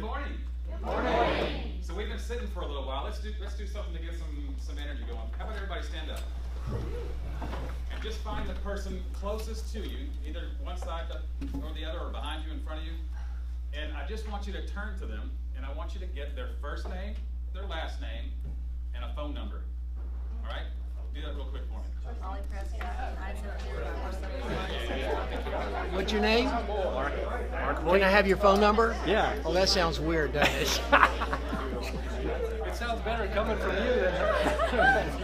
morning. Good morning. So we've been sitting for a little while. Let's do something to get some energy going. How about everybody stand up? And just find the person closest to you, either one side or the other, or behind you, in front of you. And I just want you to turn to them, and I want you to get their first name, their last name, and a phone number. All right? Do that real quick for me. Ollie Prescott, 970. What's your name? Mark. Can I have your phone number? Yeah. Oh, that sounds weird, doesn't it? It sounds better coming from you than her.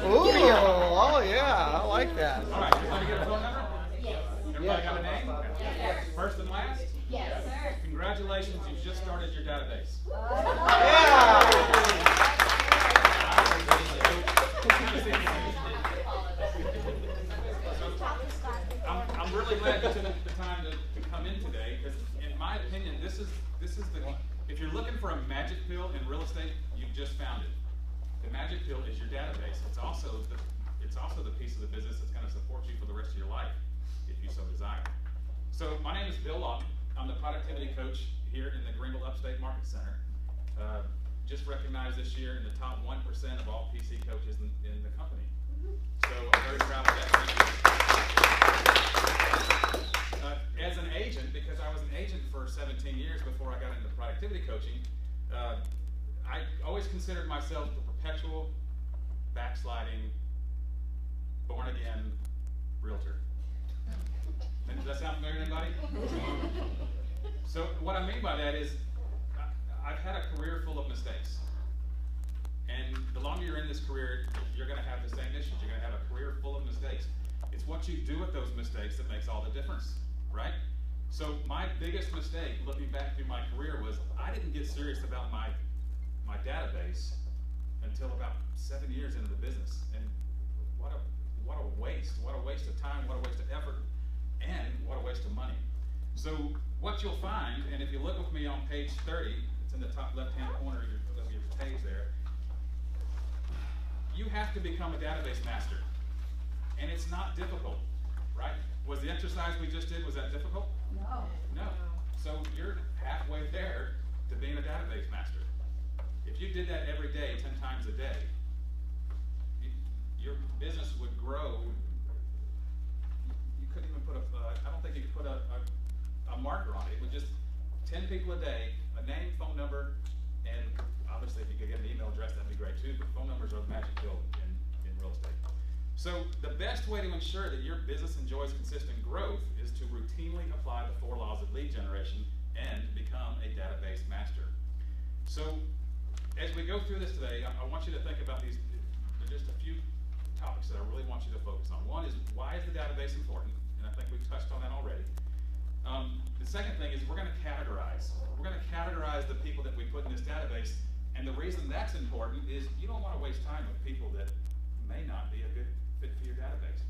Oh yeah, I like that. All right, everybody get a phone number? Yes. Everybody got a name? Yes. First and last? Yes, sir. Congratulations, you've just started your database. I'm really glad you took the time to come in today, because in my opinion, this is the, if you're looking for a magic pill in real estate, you've just found it. The magic pill is your database. It's also the piece of the business that's going to support you for the rest of your life, if you so desire. So my name is Bill Lawton. I'm the productivity coach here in the Greenville Upstate Market Center. Just recognized this year in the top 1% of all PC coaches in the company. So I'm very proud of that. As an agent, because I was an agent for 17 years before I got into productivity coaching, I always considered myself the perpetual, backsliding, born-again realtor. And does that sound familiar to anybody? So what I mean by that is I've had a career full of mistakes. And the longer you're in this career, you're going to have the same issues. You're going to have a career full of mistakes. It's what you do with those mistakes that makes all the difference, right? So my biggest mistake, looking back through my career, was I didn't get serious about my database until about 7 years into the business. And what a waste of time, what a waste of effort, and what a waste of money. So what you'll find, and if you look with me on page 30, it's in the top left-hand corner of your page there, you have to become a database master. And it's not difficult, right? Was the exercise we just did, was that difficult? No. No. So you're halfway there to being a database master. If you did that every day, 10 times a day, your business would grow. You couldn't even put I don't think you could put a marker on it. It would just 10 people a day, a name, phone number, and obviously if you could get an email address, that'd be great too, but phone numbers are the magic pill in real estate. So the best way to ensure that your business enjoys consistent growth is to routinely apply the 4 laws of lead generation and become a database master. So as we go through this today, I want you to think about these. There are just a few topics that I really want you to focus on. One is, why is the database important? And I think we've touched on that already. The second thing is we're going to categorize. We're going to categorize the people that we put in this database. And the reason that's important is you don't want to waste time with people that may not be a good fit for your database.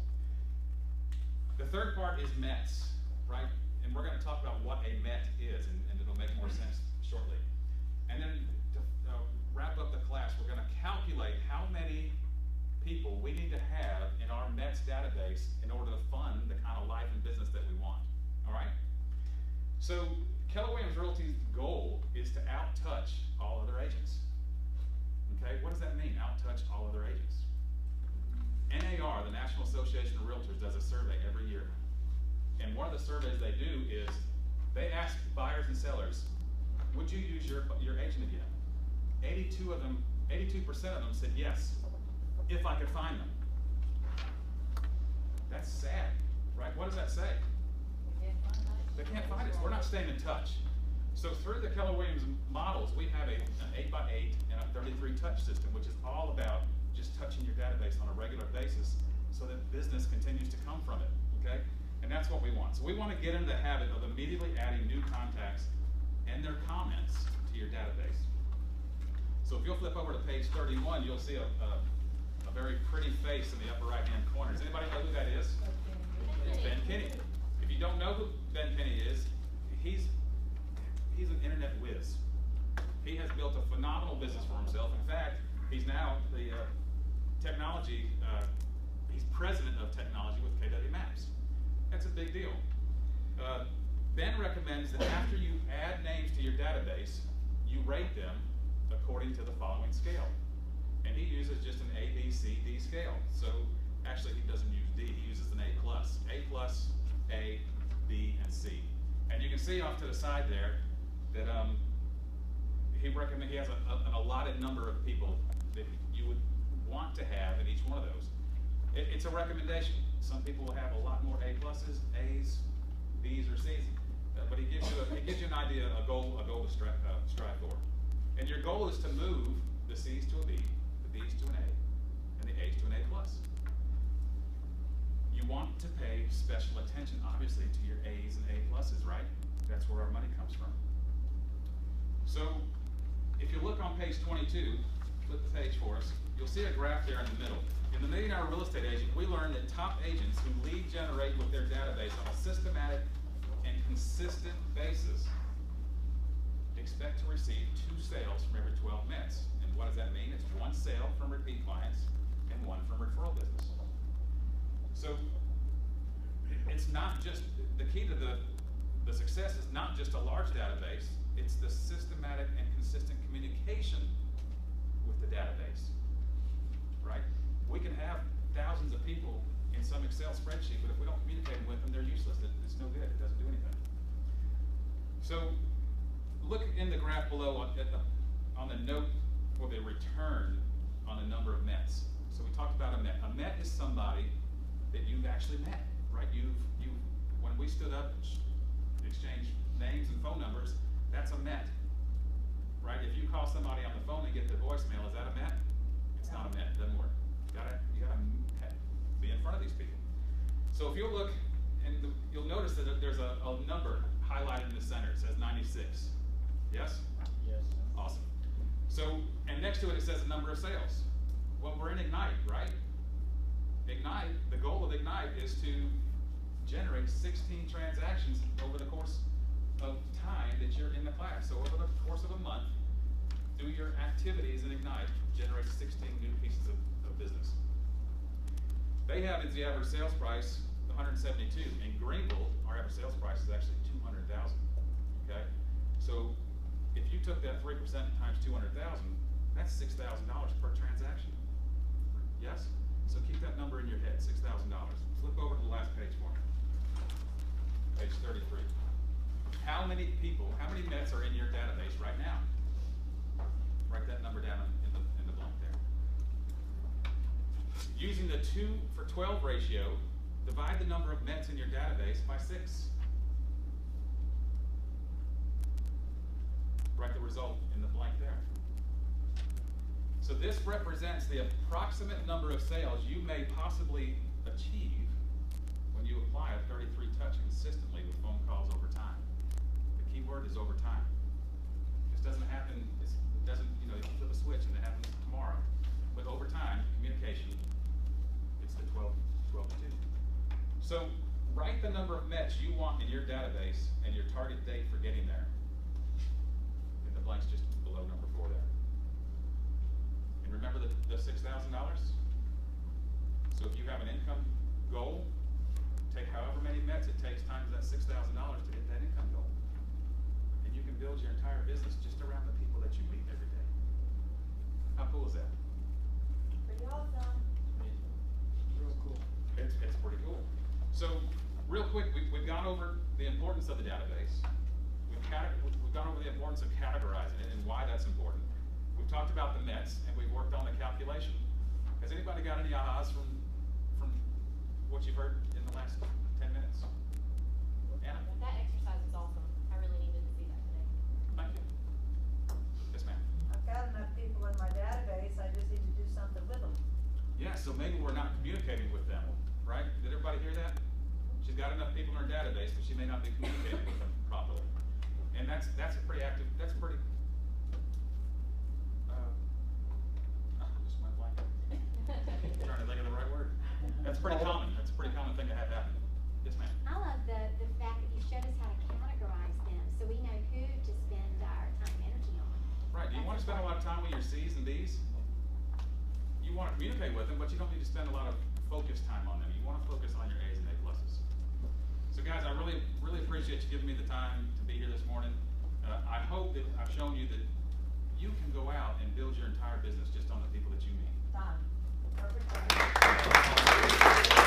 The third part is METs, right? And we're going to talk about what a MET is, and it'll make more sense shortly. And then to wrap up the class, we're going to calculate how many people we need to have in our METs database in order to fund the kind of life and business that we want. All right? So Keller Williams Realty's goal is to out-touch all other agents. Okay, what does that mean, out-touch all other agents? NAR, the National Association of Realtors, does a survey every year. And one of the surveys they do is they ask buyers and sellers, would you use your agent again? 82% of them said yes, if I could find them. That's sad, right? What does that say? They can't find it. We're not staying in touch. So through the Keller Williams models, we have an 8x8 and a 33 touch system, which is all about just touching your database on a regular basis so that business continues to come from it, okay? And that's what we want. So we want to get into the habit of immediately adding new contacts and their comments to your database. So if you'll flip over to page 31, you'll see a very pretty face in the upper right-hand corner. Does anybody know who that is? It's Ben Kinney. If you don't know who Ben Kinney is, he's an internet whiz. He has built a phenomenal business for himself. In fact, he's now the technology, he's president of technology with KW Maps. That's a big deal. Ben recommends that after you add names to your database, you rate them according to the following scale. And he uses just an A, B, C, D scale. So actually he doesn't use D, he uses an A plus. A plus, A, B, and C. And you can see off to the side there that he has an allotted number of people that you would want to have in each one of those. It's a recommendation. Some people will have a lot more A pluses, A's, B's, or C's. But it gives you an idea, a goal to strive for. And your goal is to move the C's to a B, the B's to an A, and the A's to an A plus. You want to pay special attention, obviously, to your A's and A pluses, right? That's where our money comes from. So, if you look on page 22, flip the page for us, you'll see a graph there in the middle. In the Million Hour Real Estate Agent, we learned that top agents who lead generate with their database on a systematic and consistent basis expect to receive 2 sales from every 12 minutes. And what does that mean? It's 1 sale from repeat clients and 1 from referral business. So it's not just, the key to the success is not just a large database, it's the systematic and consistent communication with the database, right? We can have thousands of people in some Excel spreadsheet, but if we don't communicate with them, they're useless. It's no good, it doesn't do anything. So look in the graph below on the note for the return on the number of METs. So we talked about a MET. A MET is somebody that you've actually met, right? When we stood up and exchanged names and phone numbers, that's a MET, right? If you call somebody on the phone and get their voicemail, is that a MET? It's not a MET, it doesn't work. You gotta be in front of these people. So if you look, and you'll notice that there's a number highlighted in the center. It says 96. Yes? Yes. Awesome. So, and next to it, it says the number of sales. Well, we're in Ignite, right? Ignite, the goal of Ignite is to generate 16 transactions over the course of time that you're in the class. So over the course of a month, through your activities in Ignite, generate 16 new pieces of business. They have as the average sales price 172. In Greenville, our average sales price is actually 200,000. Okay, so if you took that 3% times 200,000, that's $6,000 per transaction. Yes. So keep that number in your head, $6,000. Flip over to the last page for me. Page 33. How many METs are in your database right now? Write that number down in the blank there. Using the 2 for 12 ratio, divide the number of METs in your database by 6. Write the result in the blank there. So this represents the approximate number of sales you may possibly achieve when you apply a 33 touch consistently with phone calls over time. The key word is over time. This doesn't happen, it doesn't, you flip a switch and it happens tomorrow. But over time, communication, it's the 12 to 2. So write the number of METs you want in your database and your target date for getting there. And the blank's just below number 4 there. And remember the $6,000? So if you have an income goal, take however many METs it takes times that $6,000 to hit that income goal. And you can build your entire business just around the people that you meet every day. How cool is that? Pretty awesome. Real cool. It's pretty cool. So real quick, we've gone over the importance of the database. We've gone over the importance of categorizing it and why that's important. We've talked about the METs and we've worked on the calculation. Has anybody got any ahas from what you've heard in the last 10 minutes? Anna? That exercise is awesome. I really needed to see that today. Thank you. Yes, ma'am. I've got enough people in my database, I just need to do something with them. Yeah, so maybe we're not communicating with them, right? Did everybody hear that? She's got enough people in her database, but she may not be communicating with them properly. And that's a pretty active, that's a pretty, just went blank. Trying to think of the right word. That's pretty common. That's a pretty common thing to have happen. Yes, ma'am. I love the fact that you showed us how to categorize them so we know who to spend our time and energy on. Right. Do you want to spend a lot of time with your C's and D's? You want to communicate with them, but you don't need to spend a lot of focus time on them. You want to focus on your A's and A pluses. So guys, I really appreciate you giving me the time to be here this morning. I hope that I've shown you that you can go out and build your entire business just on the people that you meet. Done. Perfect.